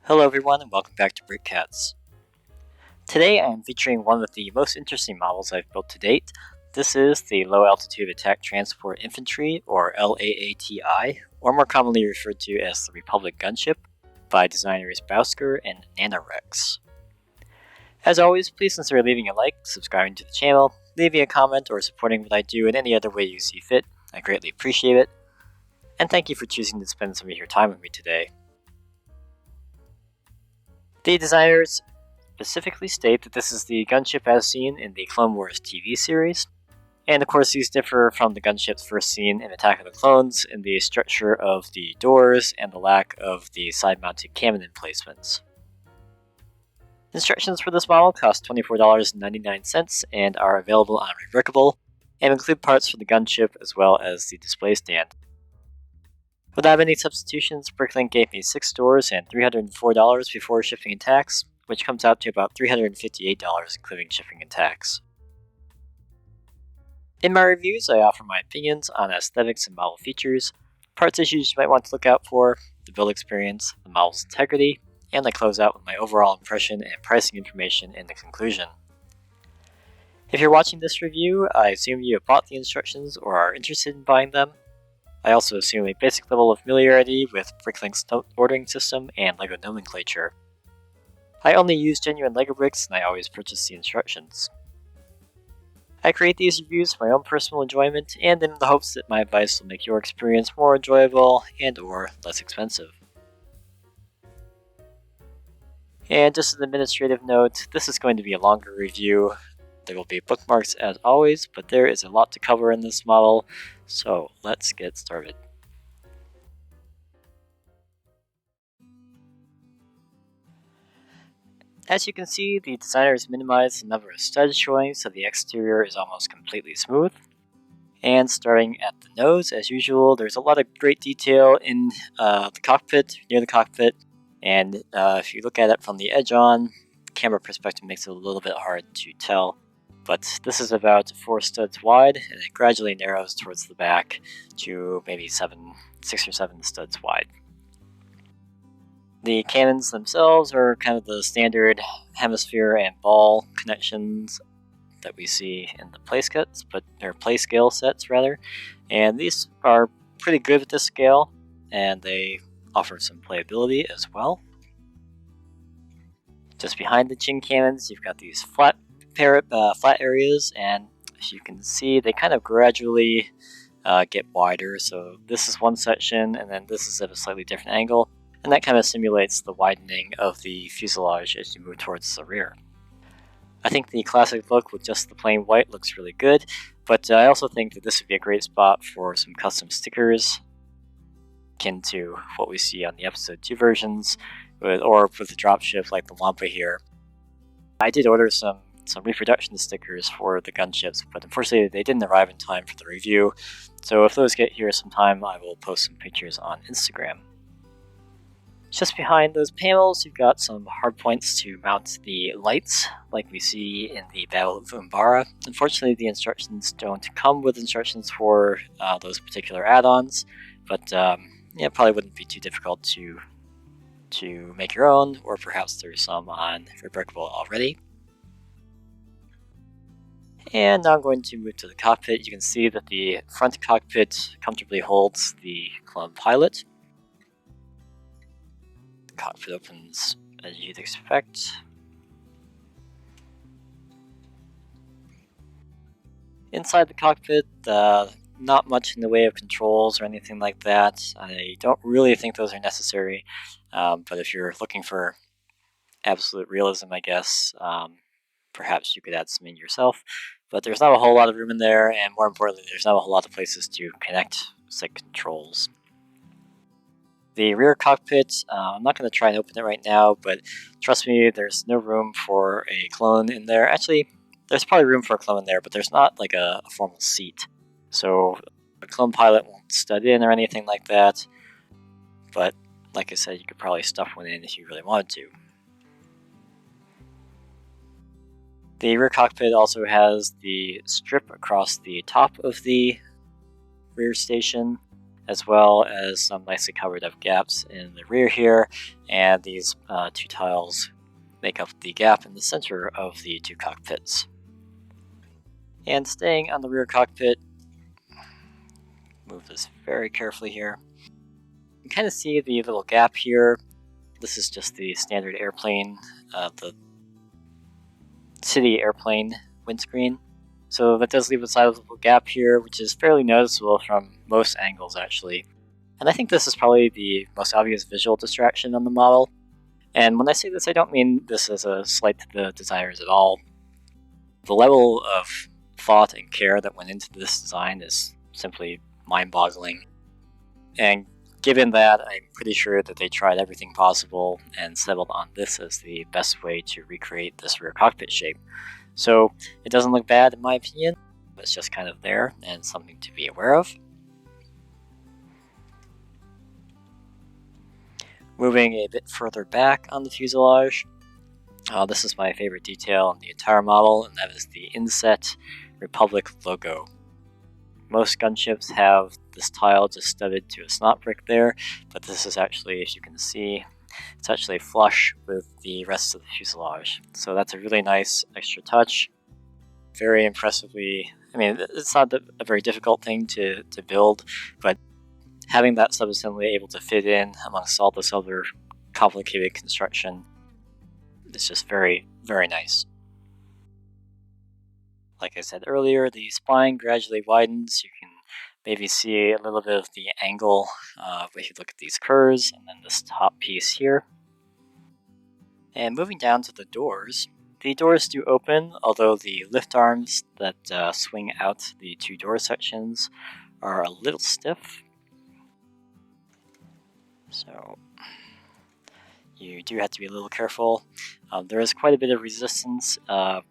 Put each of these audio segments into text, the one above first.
Hello everyone and welcome back to Brickcats. Today I am featuring one of the most interesting models I've built to date. This is the Low Altitude Attack Transport Infantry, or LAATI, or more commonly referred to as the Republic Gunship, by designers Bousker and Nanorex. As always, please consider leaving a like, subscribing to the channel, leaving a comment, or supporting what I do in any other way you see fit. I greatly appreciate it. And thank you for choosing to spend some of your time with me today. The designers specifically state that this is the gunship as seen in the Clone Wars TV series, and of course these differ from the gunships first seen in Attack of the Clones in the structure of the doors and the lack of the side-mounted cannon emplacements. Instructions for this model cost $24.99 and are available on Rebrickable, and include parts for the gunship as well as the display stand. Without any substitutions, Bricklink gave me 6 stores and $304 before shipping and tax, which comes out to about $358 including shipping and tax. In my reviews, I offer my opinions on aesthetics and model features, parts issues you might want to look out for, the build experience, the model's integrity, and I close out with my overall impression and pricing information in the conclusion. If you're watching this review, I assume you have bought the instructions or are interested in buying them. I also assume a basic level of familiarity with Bricklink's ordering system and LEGO nomenclature. I only use genuine LEGO bricks and I always purchase the instructions. I create these reviews for my own personal enjoyment and in the hopes that my advice will make your experience more enjoyable and or less expensive. And just an administrative note, this is going to be a longer review. There will be bookmarks as always, but there is a lot to cover in this model, so let's get started. As you can see, the designers minimized the number of studs showing so the exterior is almost completely smooth. And starting at the nose, as usual, there's a lot of great detail in the cockpit, near the cockpit, and if you look at it from the edge on, camera perspective makes it a little bit hard to tell. But this is about 4 studs wide, and it gradually narrows towards the back to maybe 6 or 7 studs wide. The cannons themselves are kind of the standard hemisphere and ball connections that we see in the play scale sets rather, and these are pretty good at this scale, and they offer some playability as well. Just behind the chin cannons, you've got these flat areas, and as you can see, they kind of gradually get wider. So this is one section, and then this is at a slightly different angle, and that kind of simulates the widening of the fuselage as you move towards the rear. I think the classic look with just the plain white looks really good, but I also think that this would be a great spot for some custom stickers, akin to what we see on the Episode 2 versions, or with the dropship like the Wampa here. I did order some reproduction stickers for the gunships, but unfortunately they didn't arrive in time for the review, so if those get here sometime, I will post some pictures on Instagram. Just behind those panels, you've got some hardpoints to mount the lights, like we see in the Battle of Umbara. Unfortunately, the instructions don't come with instructions for those particular add-ons, but it probably wouldn't be too difficult to make your own, or perhaps there's some on Rebrickable already. And now I'm going to move to the cockpit. You can see that the front cockpit comfortably holds the clone pilot. The cockpit opens as you'd expect. Inside the cockpit, not much in the way of controls or anything like that. I don't really think those are necessary, but if you're looking for absolute realism, I guess, perhaps you could add some in yourself. But there's not a whole lot of room in there, and more importantly, there's not a whole lot of places to connect set controls. The rear cockpit, I'm not going to try and open it right now, but trust me, there's no room for a clone in there. Actually, there's probably room for a clone in there, but there's not like a formal seat. So a clone pilot won't stud in or anything like that, but like I said, you could probably stuff one in if you really wanted to. The rear cockpit also has the strip across the top of the rear station, as well as some nicely covered up gaps in the rear here, and these two tiles make up the gap in the center of the two cockpits. And staying on the rear cockpit, move this very carefully here. You can kind of see the little gap here. This is just the standard airplane, the city airplane windscreen. So that does leave a sizable gap here, which is fairly noticeable from most angles actually. And I think this is probably the most obvious visual distraction on the model. And when I say this, I don't mean this as a slight to the designers at all. The level of thought and care that went into this design is simply mind-boggling. And given that, I'm pretty sure that they tried everything possible and settled on this as the best way to recreate this rear cockpit shape. So it doesn't look bad in my opinion, it's just kind of there and something to be aware of. Moving a bit further back on the fuselage, this is my favorite detail in the entire model, and that is the inset Republic logo. Most gunships have this tile just studded to a snot brick there, but this is actually, as you can see, it's actually flush with the rest of the fuselage. So that's a really nice extra touch. Very impressively, I mean, it's not a very difficult thing to build, but having that subassembly able to fit in amongst all this other complicated construction is just very, very nice. Like I said earlier, the spine gradually widens. You can maybe see a little bit of the angle if you look at these curves, and then this top piece here. And moving down to the doors do open, although the lift arms that swing out the two door sections are a little stiff. So you do have to be a little careful. There is quite a bit of resistance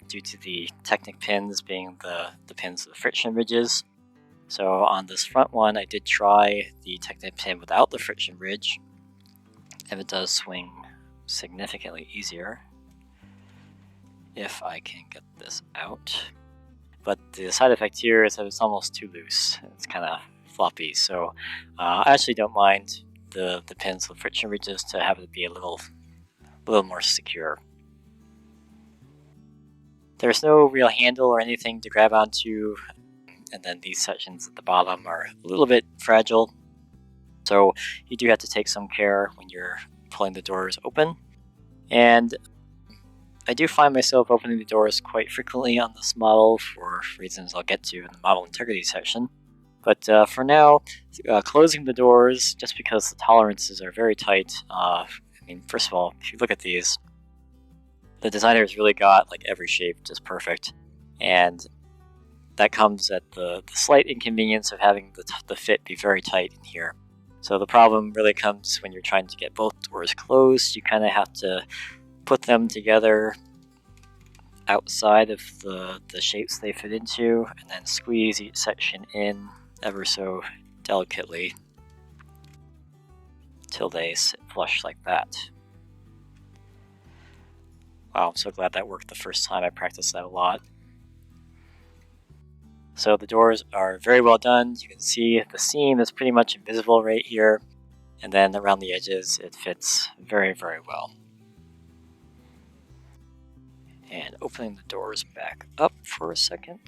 due to the Technic pins being the pins of the friction ridges. So on this front one, I did try the Technic pin without the friction ridge, and it does swing significantly easier if I can get this out. But the side effect here is that it's almost too loose. It's kind of floppy, so I actually don't mind the pins with friction ridges to have it be a little more secure. There's no real handle or anything to grab onto, and then these sections at the bottom are a little bit fragile, so you do have to take some care when you're pulling the doors open. And I do find myself opening the doors quite frequently on this model for reasons I'll get to in the model integrity section. But for now, closing the doors, just because the tolerances are very tight. I mean, first of all, if you look at these, the designers really got like every shape just perfect, and that comes at the slight inconvenience of having the fit be very tight in here. So the problem really comes when you're trying to get both doors closed. You kind of have to put them together outside of the shapes they fit into, and then squeeze each section in ever so delicately till they sit flush like that. Wow, I'm so glad that worked the first time. I practiced that a lot. So the doors are very well done. You can see the seam is pretty much invisible right here, and then around the edges it fits very, very well. And opening the doors back up for a second.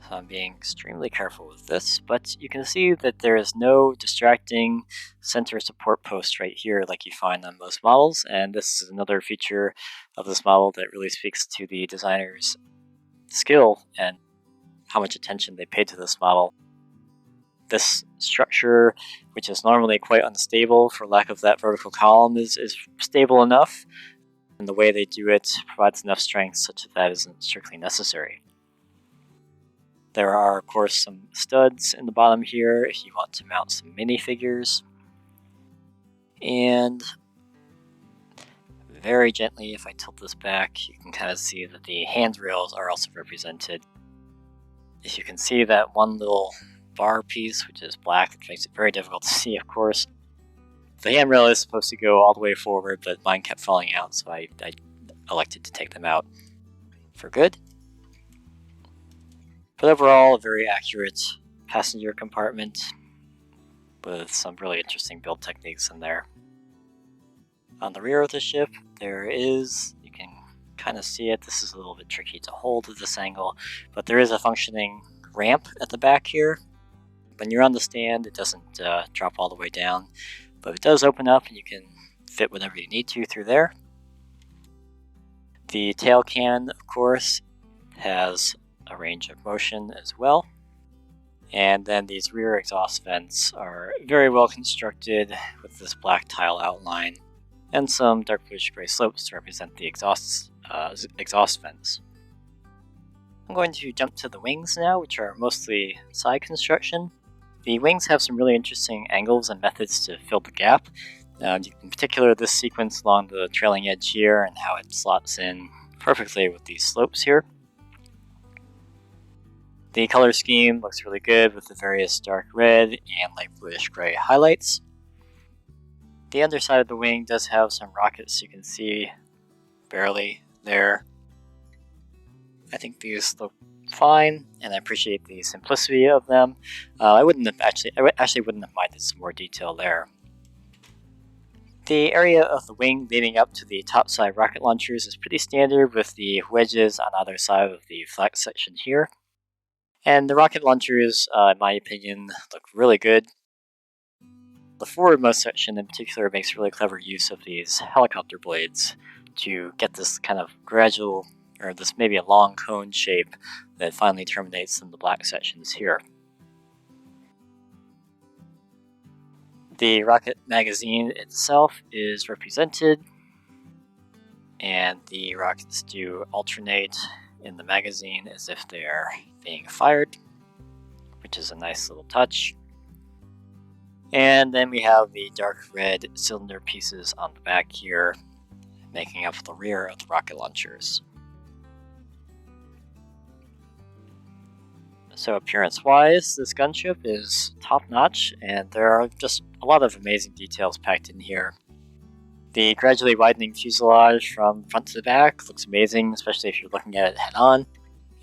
So I'm being extremely careful with this, but you can see that there is no distracting center support post right here like you find on most models, and this is another feature of this model that really speaks to the designer's skill and how much attention they paid to this model. This structure, which is normally quite unstable for lack of that vertical column, is stable enough, and the way they do it provides enough strength such that that isn't strictly necessary. There are, of course, some studs in the bottom here if you want to mount some minifigures. And very gently, if I tilt this back, you can kind of see that the handrails are also represented. If you can see that one little bar piece, which is black, which makes it very difficult to see, of course. The handrail is supposed to go all the way forward, but mine kept falling out, so I elected to take them out for good. But overall, a very accurate passenger compartment. with some really interesting build techniques in there. On the rear of the ship, there is, you can kind of see it, this is a little bit tricky to hold at this angle, but there is a functioning ramp at the back here. When you're on the stand, it doesn't drop all the way down, but it does open up and you can fit whatever you need to through there. The tail cannon, of course, has a range of motion as well. And then these rear exhaust vents are very well constructed with this black tile outline and some dark bluish gray slopes to represent the exhaust vents. I'm going to jump to the wings now, which are mostly side construction. The wings have some really interesting angles and methods to fill the gap. In particular, this sequence along the trailing edge here and how it slots in perfectly with these slopes here. The color scheme looks really good with the various dark red and light bluish gray highlights. The underside of the wing does have some rockets you can see barely there. I think these look fine, and I appreciate the simplicity of them. I actually wouldn't have minded some more detail there. The area of the wing leading up to the topside rocket launchers is pretty standard with the wedges on either side of the flat section here. And the rocket launchers, in my opinion, look really good. The forwardmost section in particular makes really clever use of these helicopter blades to get this kind of gradual, or this maybe a long cone shape that finally terminates in the black sections here. The rocket magazine itself is represented, and the rockets do alternate in the magazine as if they are being fired, which is a nice little touch. And then we have the dark red cylinder pieces on the back here, making up the rear of the rocket launchers. So appearance-wise, this gunship is top-notch, and there are just a lot of amazing details packed in here. The gradually widening fuselage from front to the back looks amazing, especially if you're looking at it head-on.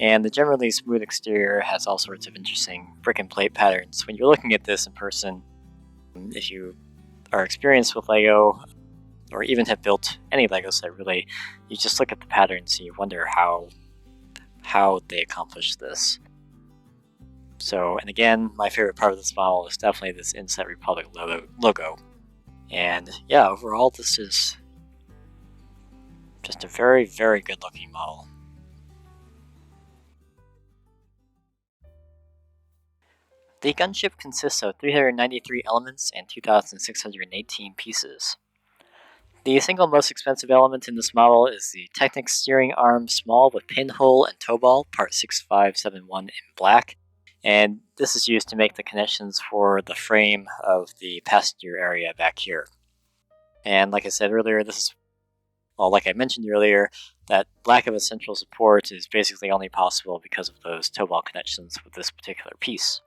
And the generally smooth exterior has all sorts of interesting brick and plate patterns. When you're looking at this in person, if you are experienced with LEGO, or even have built any LEGO set really, you just look at the patterns and you wonder how they accomplished this. So, and again, my favorite part of this model is definitely this Inset Republic logo. And yeah, overall this is just a very, very good looking model. The gunship consists of 393 elements and 2,618 pieces. The single most expensive element in this model is the Technic steering arm small with pinhole and toe ball, part 6571 in black. And this is used to make the connections for the frame of the passenger area back here. And like I said earlier, like I mentioned earlier, that lack of a central support is basically only possible because of those toe ball connections with this particular piece.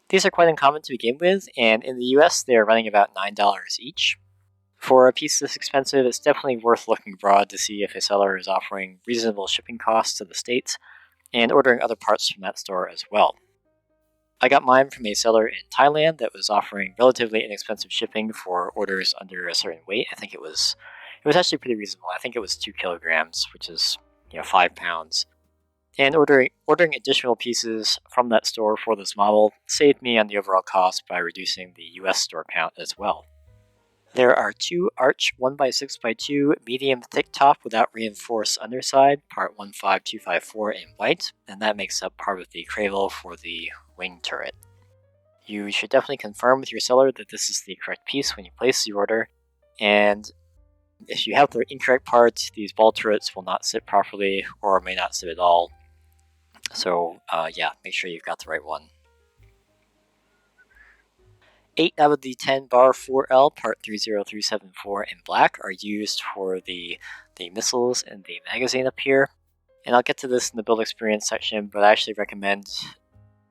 These are quite uncommon to begin with, and in the US they are running about $9 each. For a piece this expensive, it's definitely worth looking abroad to see if a seller is offering reasonable shipping costs to the States, and ordering other parts from that store as well. I got mine from a seller in Thailand that was offering relatively inexpensive shipping for orders under a certain weight. I think it was actually pretty reasonable. I think it was 2 kilograms, which is 5 pounds. And ordering additional pieces from that store for this model saved me on the overall cost by reducing the US store count as well. There are 2 Arch 1x6x2 medium thick top without reinforced underside, part 15254 in white, and that makes up part of the cradle for the wing turret. You should definitely confirm with your seller that this is the correct piece when you place the order, and if you have the incorrect part, these ball turrets will not sit properly or may not sit at all. So yeah, make sure you've got the right one. 8 out of the 10 bar 4L part 30374 in black are used for the missiles and the magazine up here. And I'll get to this in the build experience section, but I actually recommend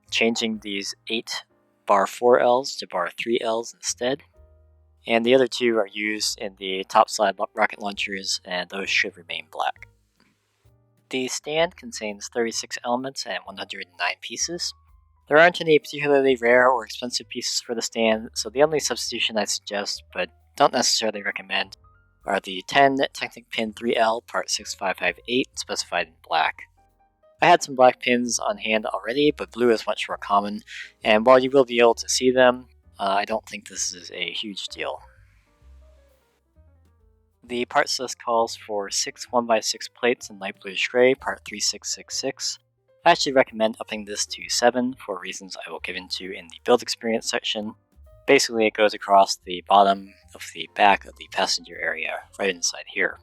changing these 8 bar 4Ls to bar 3Ls instead. And the other 2 are used in the topside rocket launchers, and those should remain black. The stand contains 36 elements and 109 pieces. There aren't any particularly rare or expensive pieces for the stand, so the only substitution I suggest, but don't necessarily recommend, are the 10 Technic Pin 3L Part 6558 specified in black. I had some black pins on hand already, but blue is much more common, and while you will be able to see them, I don't think this is a huge deal. The parts list calls for 6 1x6 plates in light bluish gray, part 3666. I actually recommend upping this to 7 for reasons I will get into in the build experience section. Basically, it goes across the bottom of the back of the passenger area, right inside here.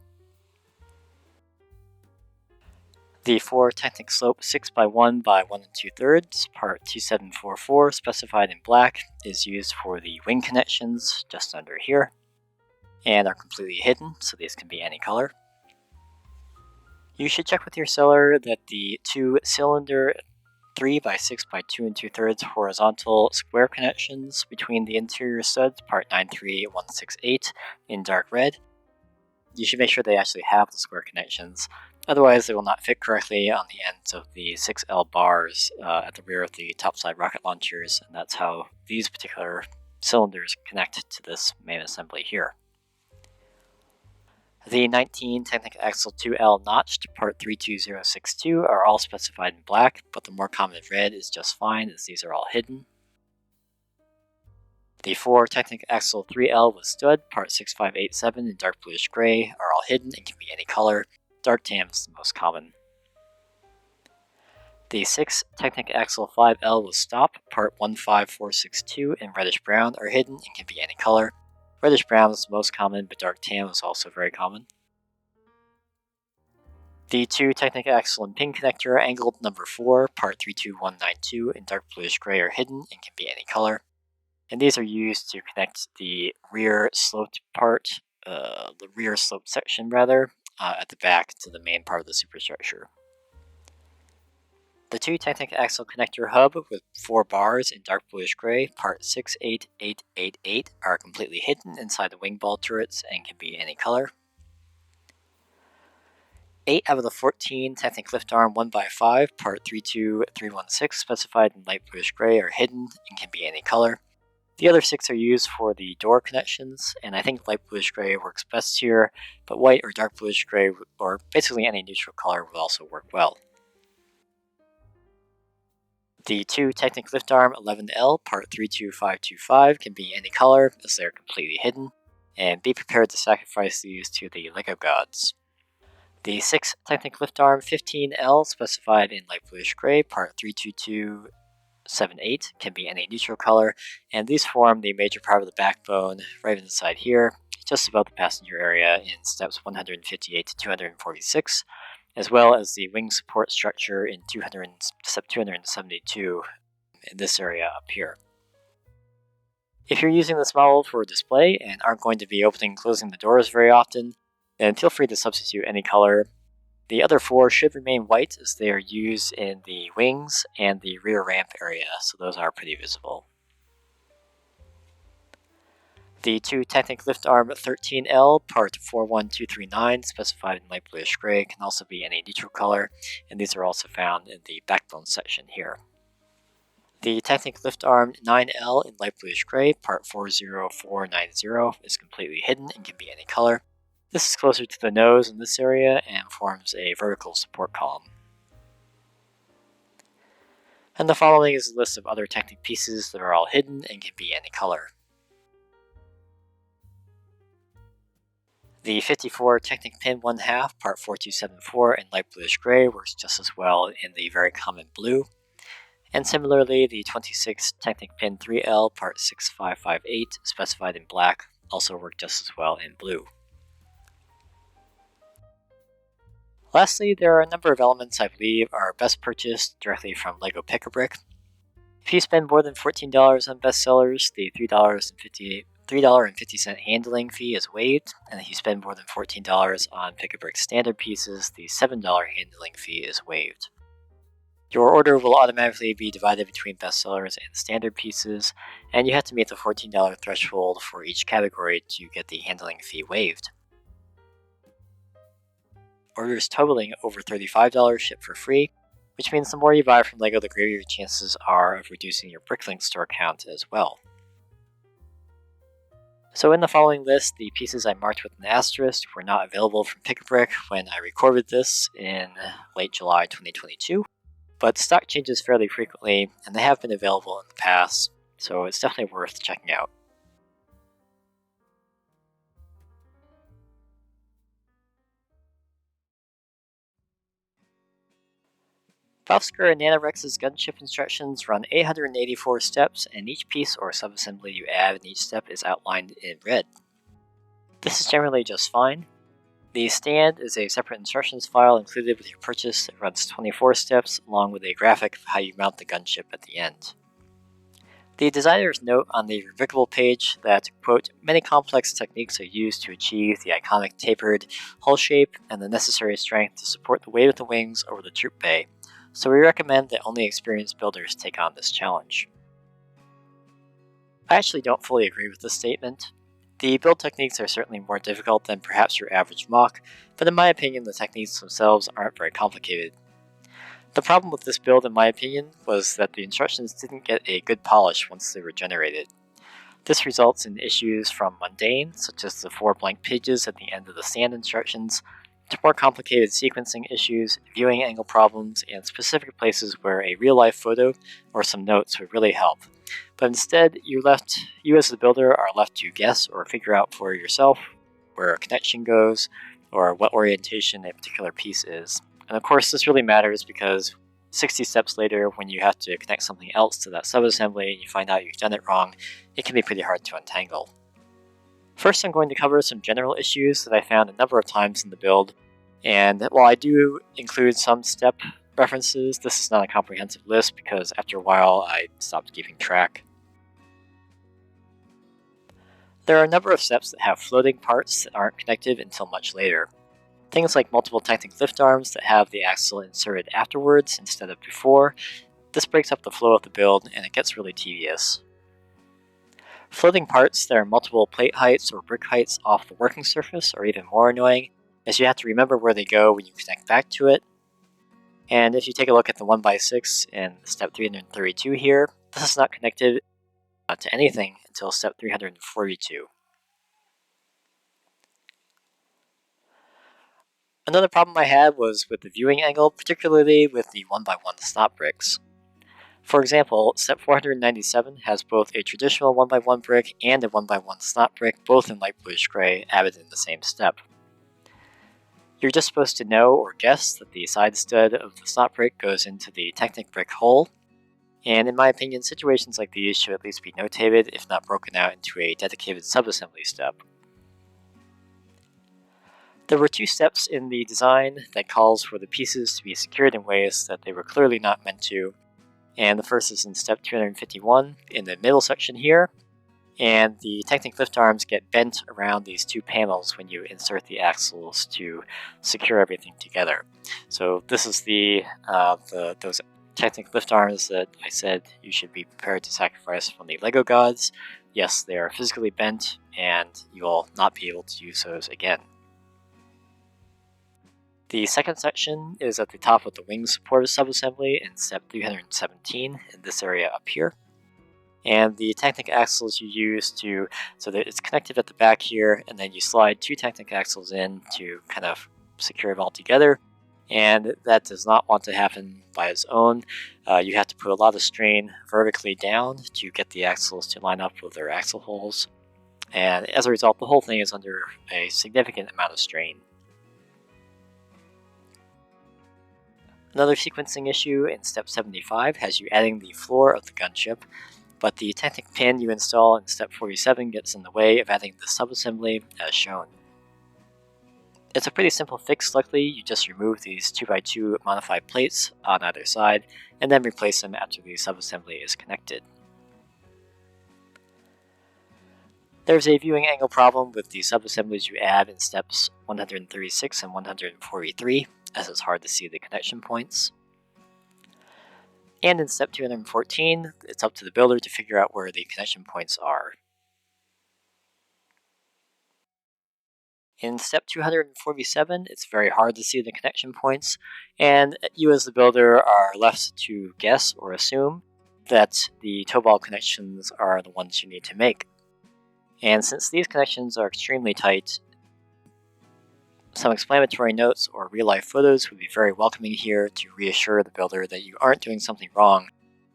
The 4 Technic Slope 6x1 by 1 2/3, part 2744, specified in black, is used for the wing connections just under here, and are completely hidden, so these can be any color. You should check with your seller that the 2 cylinder 3x6 by 2 2/3 horizontal square connections between the interior studs, part 93168, in dark red. You should make sure they actually have the square connections, otherwise they will not fit correctly on the ends of the 6L bars at the rear of the topside rocket launchers, and that's how these particular cylinders connect to this main assembly here. The 19 Technic Axle 2L notched, part 32062, are all specified in black, but the more common red is just fine as these are all hidden. The 4 Technic Axle 3L with stud, part 6587 in dark bluish gray, are all hidden and can be any color. Dark tan is the most common. The 6 Technic Axle 5L with stop, part 15462 in reddish brown, are hidden and can be any color. Reddish brown is the most common, but dark tan is also very common. The 2 Technic Axle and pin connector angled number 4, part 32192 in dark bluish gray, are hidden and can be any color. And these are used to connect the rear sloped part, the rear sloped section rather, at the back to the main part of the superstructure. The 2 Technic Axle connector hub with 4 bars in dark bluish gray, part 68888, are completely hidden inside the wing ball turrets and can be any color. 8 out of the 14 Technic lift arm 1x5, part 32316, specified in light bluish gray, are hidden and can be any color. The other 6 are used for the door connections, and I think light bluish gray works best here, but white or dark bluish gray, or basically any neutral color, will also work well. The 2 Technic lift arm 11L, part 32525, can be any color as they are completely hidden, and be prepared to sacrifice these to the LEGO gods. The 6 Technic lift arm 15L, specified in light bluish gray, part 32278, can be any neutral color, and these form the major part of the backbone right inside here, just above the passenger area in steps 158 to 246, as well as the wing support structure in step 272 in this area up here. If you're using this model for display and aren't going to be opening and closing the doors very often, then feel free to substitute any color. The other 4 should remain white as they are used in the wings and the rear ramp area, so those are pretty visible. The 2 Technic lift arm 13L, part 41239, specified in light bluish gray, can also be any neutral color, and these are also found in the backbone section here. The Technic lift arm 9L in light bluish gray, part 40490, is completely hidden and can be any color. This is closer to the nose in this area and forms a vertical support column. And the following is a list of other Technic pieces that are all hidden and can be any color. The 54 Technic pin 1/2, part 4274 in light bluish gray works just as well in the very common blue. And similarly, the 26 Technic pin 3L, part 6558, specified in black, also work just as well in blue. Lastly, there are a number of elements I believe are best purchased directly from LEGO Pick-a-Brick. If you spend more than $14 on bestsellers, the $3.50 handling fee is waived, and if you spend more than $14 on Pick-a-Brick standard pieces, the $7 handling fee is waived. Your order will automatically be divided between bestsellers and standard pieces, and you have to meet the $14 threshold for each category to get the handling fee waived. Orders totaling over $35 ship for free, which means the more you buy from LEGO, the greater your chances are of reducing your Bricklink store count as well. So in the following list, the pieces I marked with an asterisk were not available from Pick-a-Brick when I recorded this in late July 2022, but stock changes fairly frequently, and they have been available in the past, so it's definitely worth checking out. Bousker and Nanorex's Gunship instructions run 884 steps, and each piece or subassembly you add in each step is outlined in red. This is generally just fine. The stand is a separate instructions file included with your purchase that runs 24 steps, along with a graphic of how you mount the gunship at the end. The designers note on the Reviewable page that, quote, many complex techniques are used to achieve the iconic tapered hull shape and the necessary strength to support the weight of the wings over the troop bay, so we recommend that only experienced builders take on this challenge. I actually don't fully agree with this statement. The build techniques are certainly more difficult than perhaps your average mock, but in my opinion the techniques themselves aren't very complicated. The problem with this build, in my opinion, was that the instructions didn't get a good polish once they were generated. This results in issues from mundane, such as the 4 blank pages at the end of the stand instructions, to more complicated sequencing issues, viewing angle problems, and specific places where a real-life photo or some notes would really help. But instead, you as the builder are left to guess or figure out for yourself where a connection goes or what orientation a particular piece is. And of course, this really matters because 60 steps later, when you have to connect something else to that subassembly and you find out you've done it wrong, it can be pretty hard to untangle. First, I'm going to cover some general issues that I found a number of times in the build, and while I do include some step references, this is not a comprehensive list because after a while I stopped keeping track. There are a number of steps that have floating parts that aren't connected until much later. Things like multiple Technic lift arms that have the axle inserted afterwards instead of before. This breaks up the flow of the build and it gets really tedious. Floating parts that are multiple plate heights or brick heights off the working surface are even more annoying, as you have to remember where they go when you connect back to it. And if you take a look at the 1x6 in step 332 here, this is not connected to anything until step 342. Another problem I had was with the viewing angle, particularly with the 1x1 stop bricks. For example, step 497 has both a traditional 1x1 brick and a 1x1 stop brick, both in light bluish gray, added in the same step. You're just supposed to know or guess that the side stud of the stop brick goes into the Technic brick hole, and in my opinion, situations like these should at least be notated, if not broken out into a dedicated subassembly step. There were 2 steps in the design that calls for the pieces to be secured in ways that they were clearly not meant to, and the first is in step 251 in the middle section here, and the Technic lift arms get bent around these 2 panels when you insert the axles to secure everything together. So this is those Technic lift arms that I said you should be prepared to sacrifice from the LEGO gods. Yes, they are physically bent, and you will not be able to use those again. The second section is at the top of the wing support subassembly in step 317 in this area up here. And the Technic axles you use so that it's connected at the back here, and then you slide 2 Technic axles in to kind of secure it all together. And that does not want to happen by its own. You have to put a lot of strain vertically down to get the axles to line up with their axle holes. And as a result, the whole thing is under a significant amount of strain. Another sequencing issue in step 75 has you adding the floor of the gunship, but the Technic pin you install in step 47 gets in the way of adding the subassembly as shown. It's a pretty simple fix luckily, you just remove these 2x2 modified plates on either side, and then replace them after the subassembly is connected. There's a viewing angle problem with the subassemblies you add in steps 136 and 143, as it's hard to see the connection points. And in step 214, it's up to the builder to figure out where the connection points are. In step 247, it's very hard to see the connection points, and you as the builder are left to guess or assume that the toe ball connections are the ones you need to make. And since these connections are extremely tight, some explanatory notes or real-life photos would be very welcoming here to reassure the builder that you aren't doing something wrong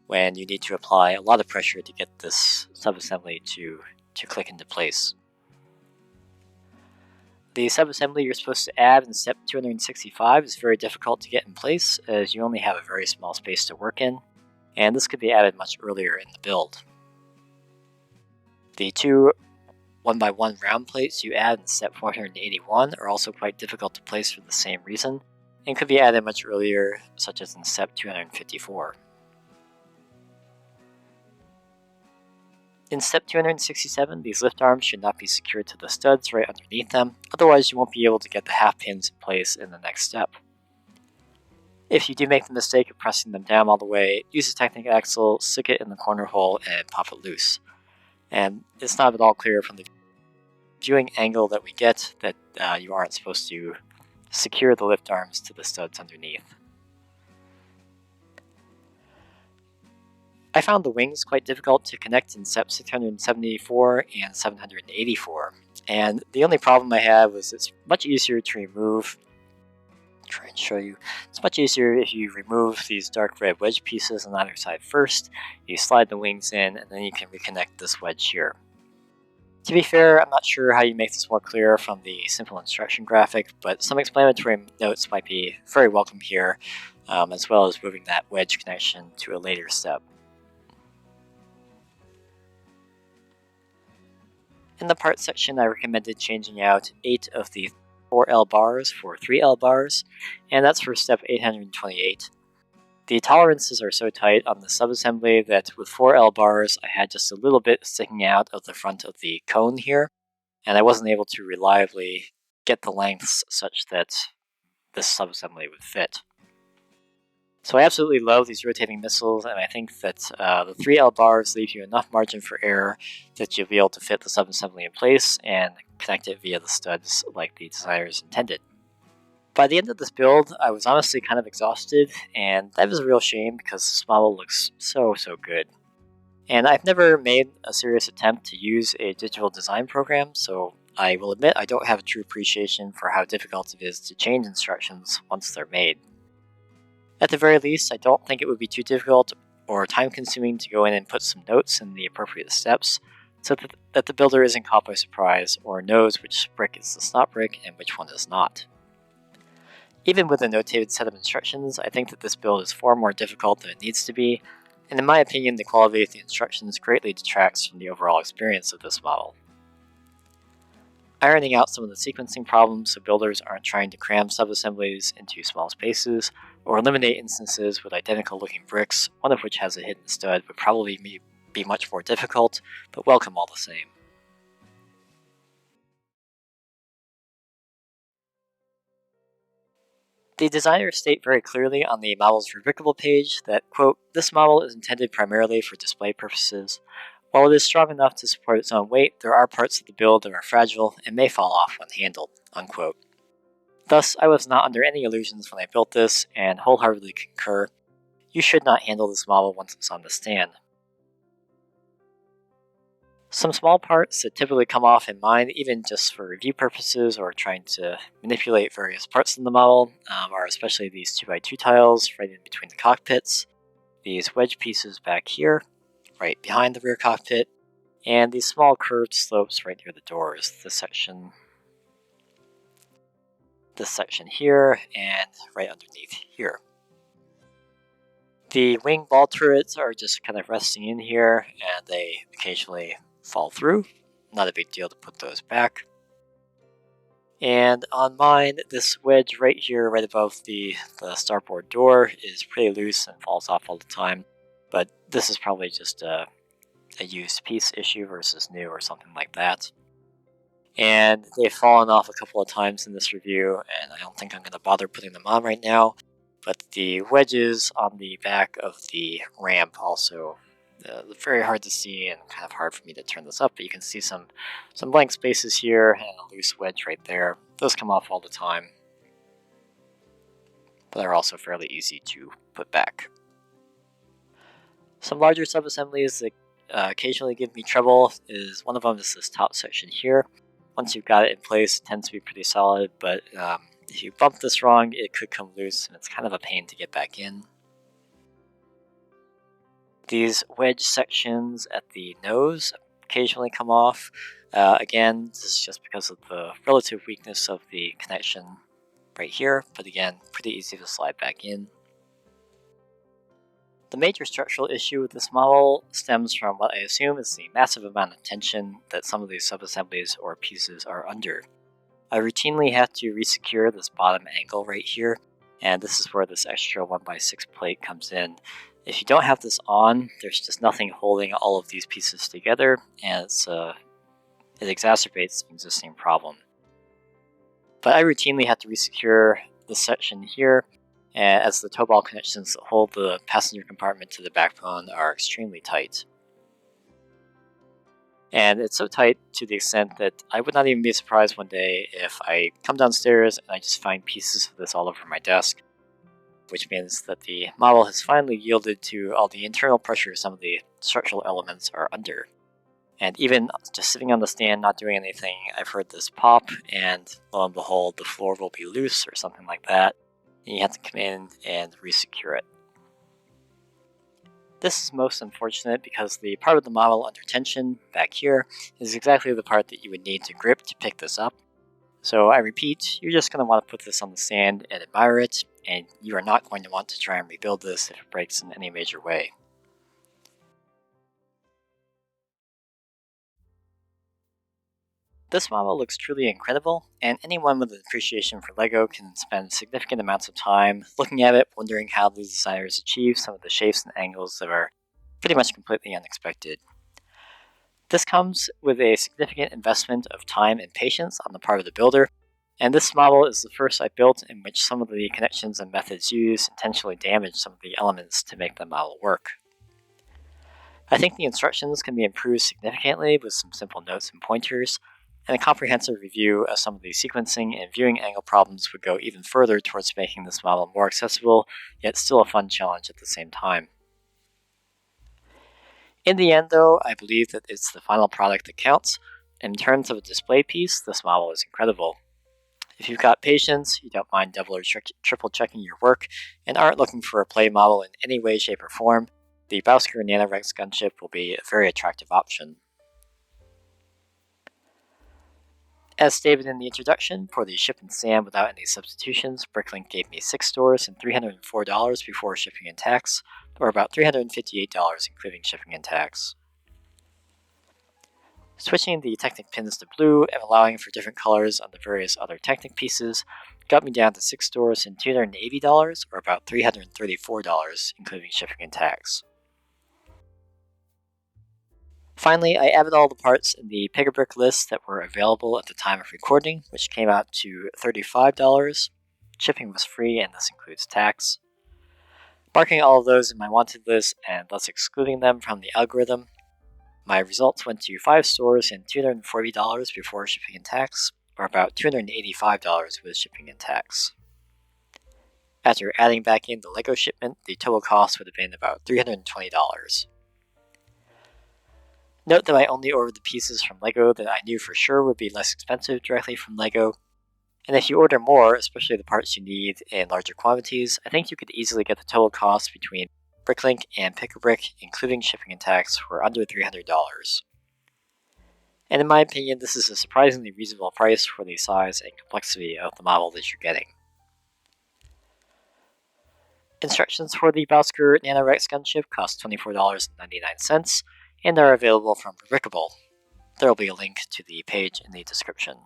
when you need to apply a lot of pressure to get this subassembly to click into place. The subassembly you're supposed to add in step 265 is very difficult to get in place, as you only have a very small space to work in, and this could be added much earlier in the build. The two 1x1 round plates you add in step 481 are also quite difficult to place for the same reason, and could be added much earlier, such as in step 254. In step 267, these lift arms should not be secured to the studs right underneath them, otherwise you won't be able to get the half pins in place in the next step. If you do make the mistake of pressing them down all the way, use a Technic axle, stick it in the corner hole, and pop it loose. And it's not at all clear from the viewing angle that we get that you aren't supposed to secure the lift arms to the studs underneath. I found the wings quite difficult to connect in step 674 and 784, and the only problem I had was it's much easier to remove. Try and show you. It's much easier if you remove these dark red wedge pieces on either side first, you slide the wings in, and then you can reconnect this wedge here. To be fair, I'm not sure how you make this more clear from the simple instruction graphic, but some explanatory notes might be very welcome here, as well as moving that wedge connection to a later step. In the parts section, I recommended changing out 8 of the 4L bars for 3L bars, and that's for step 828. The tolerances are so tight on the subassembly that with 4L bars, I had just a little bit sticking out of the front of the cone here, and I wasn't able to reliably get the lengths such that this subassembly would fit. So I absolutely love these rotating missiles, and I think that the 3L bars leave you enough margin for error that you'll be able to fit the subassembly in place and connect it via the studs like the designers intended. By the end of this build, I was honestly kind of exhausted, and that was a real shame because this model looks so good. And I've never made a serious attempt to use a digital design program, so I will admit I don't have a true appreciation for how difficult it is to change instructions once they're made. At the very least, I don't think it would be too difficult or time-consuming to go in and put some notes in the appropriate steps, so that the builder isn't caught by surprise or knows which brick is the stop brick and which one is not. Even with a notated set of instructions, I think that this build is far more difficult than it needs to be, and in my opinion, the quality of the instructions greatly detracts from the overall experience of this model. Ironing out some of the sequencing problems so builders aren't trying to cram subassemblies into small spaces, or eliminate instances with identical looking bricks, one of which has a hidden stud, would probably be much more difficult, but welcome all the same. The designers state very clearly on the model's rubricable page that, quote, "This model is intended primarily for display purposes. While it is strong enough to support its own weight, there are parts of the build that are fragile and may fall off when handled," unquote. Thus, I was not under any illusions when I built this, and wholeheartedly concur. You should not handle this model once it's on the stand. Some small parts that typically come off in mind, even just for review purposes or trying to manipulate various parts of the model, are especially these 2x2 tiles right in between the cockpits, these wedge pieces back here, right behind the rear cockpit, and these small curved slopes right near the doors, this section here, and right underneath here. The wing ball turrets are just kind of resting in here, and they occasionally fall through. Not a big deal to put those back. And on mine, this wedge right here, right above the starboard door, is pretty loose and falls off all the time. But this is probably just a used piece issue versus new or something like that. And they've fallen off a couple of times in this review, and I don't think I'm going to bother putting them on right now. But the wedges on the back of the ramp also very hard to see and kind of hard for me to turn this up, but you can see some blank spaces here and a loose wedge right there. Those come off all the time, but are also fairly easy to put back. Some larger sub-assemblies that occasionally give me trouble is one of them is this top section here. Once you've got it in place, it tends to be pretty solid, but if you bump this wrong, it could come loose, and it's kind of a pain to get back in. These wedge sections at the nose occasionally come off. Again, this is just because of the relative weakness of the connection right here, but again, pretty easy to slide back in. The major structural issue with this model stems from what I assume is the massive amount of tension that some of these subassemblies or pieces are under. I routinely have to resecure this bottom angle right here, and this is where this extra 1x6 plate comes in. If you don't have this on, there's just nothing holding all of these pieces together, and it exacerbates the existing problem. But I routinely have to resecure this section here, as the tow ball connections that hold the passenger compartment to the backbone are extremely tight. And it's so tight to the extent that I would not even be surprised one day if I come downstairs and I just find pieces of this all over my desk, which means that the model has finally yielded to all the internal pressure some of the structural elements are under. And even just sitting on the stand not doing anything, I've heard this pop, and lo and behold, the floor will be loose or something like that, and you have to come in and resecure it. This is most unfortunate because the part of the model under tension back here is exactly the part that you would need to grip to pick this up. So I repeat, you're just going to want to put this on the stand and admire it, and you are not going to want to try and rebuild this if it breaks in any major way. This model looks truly incredible, and anyone with an appreciation for LEGO can spend significant amounts of time looking at it, wondering how the designers achieve some of the shapes and angles that are pretty much completely unexpected. This comes with a significant investment of time and patience on the part of the builder, and this model is the first I built in which some of the connections and methods used intentionally damage some of the elements to make the model work. I think the instructions can be improved significantly with some simple notes and pointers, and a comprehensive review of some of the sequencing and viewing angle problems would go even further towards making this model more accessible, yet still a fun challenge at the same time. In the end, though, I believe that it's the final product that counts. In terms of a display piece, this model is incredible. If you've got patience, you don't mind double or triple checking your work, and aren't looking for a play model in any way, shape, or form, the Bousker Nanorex Gunship will be a very attractive option. As stated in the introduction, for the ship and stand without any substitutions, Bricklink gave me 6 stores and $304 before shipping and tax, or about $358 including shipping and tax. Switching the Technic pins to blue and allowing for different colors on the various other Technic pieces got me down to 6 stores and $280, or about $334 including shipping and tax. Finally, I added all the parts in the pick-a-brick list that were available at the time of recording, which came out to $35. Shipping was free, and this includes tax. Marking all of those in my wanted list and thus excluding them from the algorithm, my results went to 5 stores and $240 before shipping and tax, or about $285 with shipping and tax. After adding back in the LEGO shipment, the total cost would have been about $320. Note that I only ordered the pieces from LEGO that I knew for sure would be less expensive directly from LEGO, and if you order more, especially the parts you need in larger quantities, I think you could easily get the total cost between Bricklink and Pick-a-Brick, including shipping and tax, for under $300. And in my opinion, this is a surprisingly reasonable price for the size and complexity of the model that you're getting. Instructions for the Bousker Nanorex Gunship cost $24.99, and are available from Brickable. There will be a link to the page in the description.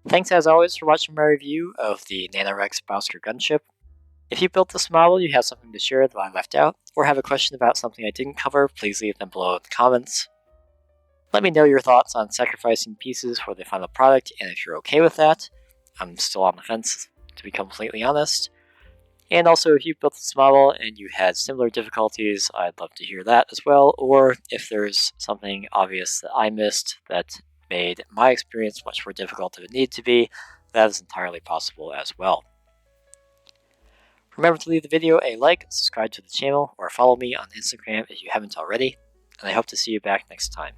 Thanks as always for watching my review of the Nanorex Bousker Gunship. If you built this model, you have something to share that I left out, or have a question about something I didn't cover, please leave them below in the comments. Let me know your thoughts on sacrificing pieces for the final product, and if you're okay with that. I'm still on the fence, to be completely honest. And also, if you built this model and you had similar difficulties, I'd love to hear that as well. Or if there's something obvious that I missed that made my experience much more difficult than it needed to be, that is entirely possible as well. Remember to leave the video a like, subscribe to the channel, or follow me on Instagram if you haven't already, and I hope to see you back next time.